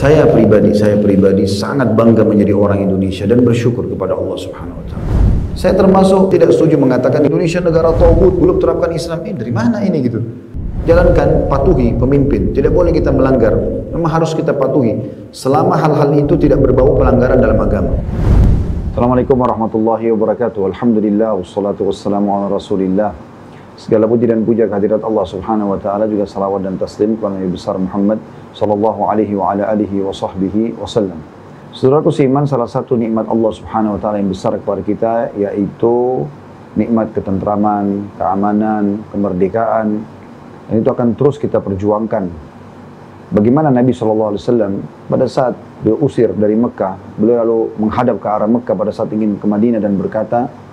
Saya pribadi sangat bangga menjadi orang Indonesia dan bersyukur kepada Allah Subhanahu wa taala. Saya termasuk tidak setuju mengatakan Indonesia negara tauhid, belum terapkan Islam. Dari mana ini gitu? Jalankan, patuhi pemimpin. Tidak boleh kita melanggar. Memang harus kita patuhi selama hal-hal itu tidak berbau pelanggaran dalam agama. Assalamualaikum warahmatullahi wabarakatuh. Alhamdulillah wassalatu wassalamu ala Rasulillah. Segala puji dan puja kehadirat Allah Subhanahu wa taala, juga salawat dan taslim kepada Nabi besar Muhammad sallallahu alaihi wa ala alihi wa sahbihi wasallam. Saudaraku seiman, salah satu nikmat Allah Subhanahu wa taala yang besar kepada kita yaitu nikmat ketentraman, keamanan, kemerdekaan. Dan itu akan terus kita perjuangkan. Bagaimana Nabi SAW pada saat diusir dari Mekah, beliau lalu menghadap ke arah Mekah pada saat ingin ke Madinah dan berkata,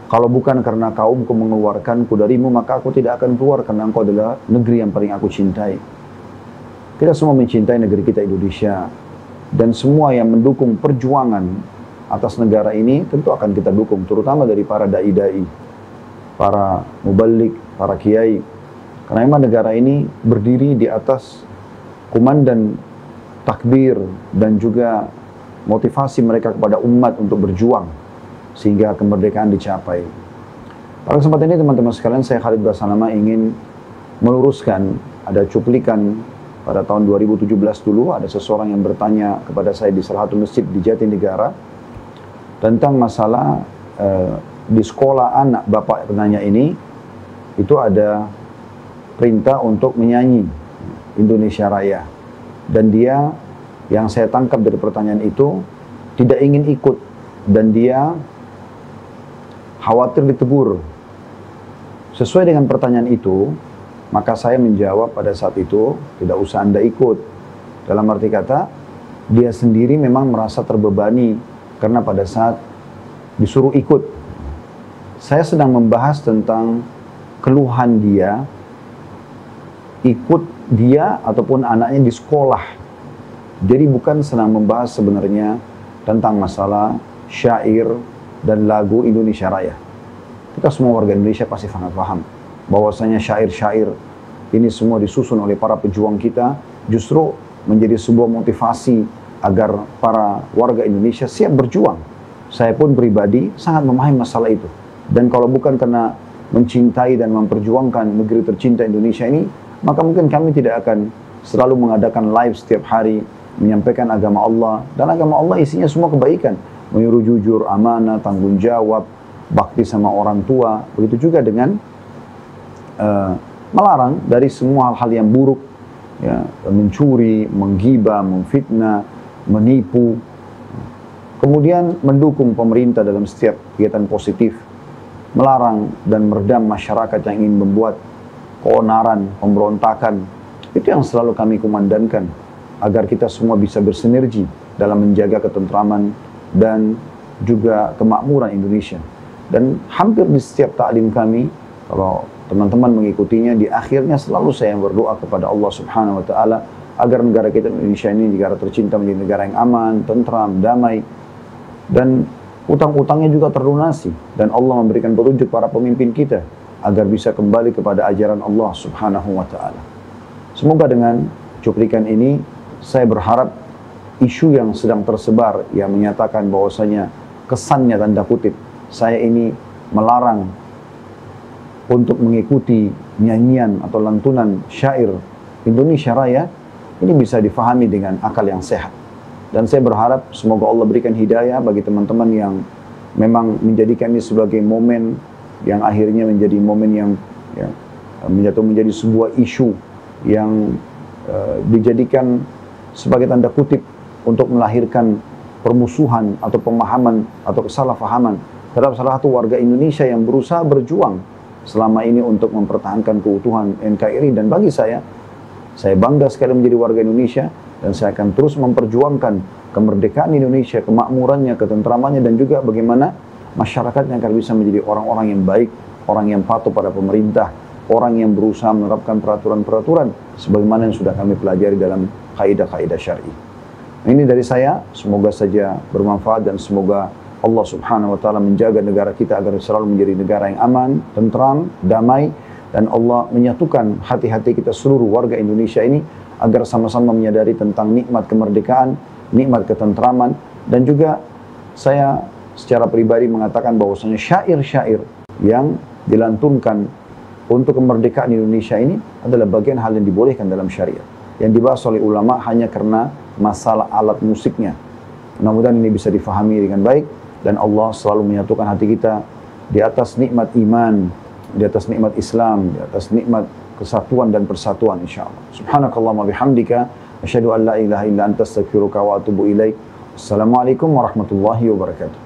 kalau bukan karena kaumku mengeluarkanku darimu, maka aku tidak akan keluar, karena engkau adalah negeri yang paling aku cintai. Kita semua mencintai negeri kita Indonesia, dan semua yang mendukung perjuangan atas negara ini tentu akan kita dukung, terutama dari para dai-dai, para mubalik, para kiai. Karena memang negara ini berdiri di atas kumandan takbir dan juga motivasi mereka kepada umat untuk berjuang sehingga kemerdekaan dicapai. Pada kesempatan ini teman-teman sekalian, saya Khalid Basanama ingin meluruskan, ada cuplikan pada tahun 2017 dulu, ada seseorang yang bertanya kepada saya di salah satu masjid di Jatinegara tentang masalah di sekolah anak bapak penanya ini, itu ada perintah untuk menyanyi Indonesia Raya. Dan dia, yang saya tangkap dari pertanyaan itu, tidak ingin ikut. Dan dia khawatir ditegur. Sesuai dengan pertanyaan itu, maka saya menjawab pada saat itu, tidak usah Anda ikut. Dalam arti kata, dia sendiri memang merasa terbebani karena pada saat disuruh ikut. Saya sedang membahas tentang keluhan dia, ikut dia ataupun anaknya di sekolah. Jadi bukan sedang membahas sebenarnya tentang masalah syair dan lagu Indonesia Raya. Kita semua warga Indonesia pasti sangat paham bahwasanya syair-syair ini semua disusun oleh para pejuang kita, justru menjadi sebuah motivasi agar para warga Indonesia siap berjuang. Saya pun pribadi sangat memahami masalah itu. Dan kalau bukan karena mencintai dan memperjuangkan negeri tercinta Indonesia ini, maka mungkin kami tidak akan selalu mengadakan live setiap hari, menyampaikan agama Allah. Dan agama Allah isinya semua kebaikan. Menyuruh jujur, amanah, tanggung jawab, bakti sama orang tua. Begitu juga dengan melarang dari semua hal-hal yang buruk, ya, mencuri, menggibah, memfitnah, menipu. Kemudian mendukung pemerintah dalam setiap kegiatan positif, melarang dan meredam masyarakat yang ingin membuat keonaran, pemberontakan. Itu yang selalu kami kumandangkan, agar kita semua bisa bersinergi dalam menjaga ketentraman dan juga kemakmuran Indonesia. Dan hampir di setiap taklim kami, kalau teman-teman mengikutinya, di akhirnya selalu saya berdoa kepada Allah Subhanahu wa taala agar negara kita Indonesia ini negara tercinta menjadi negara yang aman, tentram, damai, dan utang-utangnya juga terlunasi, dan Allah memberikan petunjuk para pemimpin kita agar bisa kembali kepada ajaran Allah Subhanahu wa taala. Semoga dengan cuplikan ini saya berharap isu yang sedang tersebar yang menyatakan bahwasanya kesannya tanda kutip saya ini melarang untuk mengikuti nyanyian atau lantunan syair Indonesia Raya, ini bisa difahami dengan akal yang sehat. Dan saya berharap semoga Allah berikan hidayah bagi teman-teman yang memang menjadikan ini sebagai momen yang akhirnya menjadi momen yang menjadi sebuah isu yang dijadikan sebagai tanda kutip untuk melahirkan permusuhan atau pemahaman atau kesalahpahaman terhadap salah satu warga Indonesia yang berusaha berjuang selama ini untuk mempertahankan keutuhan NKRI. Dan bagi saya bangga sekali menjadi warga Indonesia, dan saya akan terus memperjuangkan kemerdekaan Indonesia, kemakmurannya, ketentramannya, dan juga bagaimana masyarakatnya agar bisa menjadi orang-orang yang baik, orang yang patuh pada pemerintah, orang yang berusaha menerapkan peraturan-peraturan sebagaimana yang sudah kami pelajari dalam kaidah-kaidah syar'i. Ini dari saya, semoga saja bermanfaat dan semoga Allah Subhanahu wa taala menjaga negara kita agar selalu menjadi negara yang aman, tentram, damai, dan Allah menyatukan hati-hati kita seluruh warga Indonesia ini agar sama-sama menyadari tentang nikmat kemerdekaan, nikmat ketentraman, dan juga saya secara pribadi mengatakan bahwasanya syair-syair yang dilantunkan untuk kemerdekaan Indonesia ini adalah bagian hal yang dibolehkan dalam syariat. Yang dibahas oleh ulama hanya karena masalah alat musiknya. Mudah-mudahan ini bisa difahami dengan baik, dan Allah selalu menyatukan hati kita di atas nikmat iman, di atas nikmat Islam, di atas nikmat kesatuan dan persatuan insyaallah. Subhanakallahumma bihamdika asyhadu an la ilaha illa anta astaghfiruka wa atubu ilaik. Assalamualaikum warahmatullahi wabarakatuh.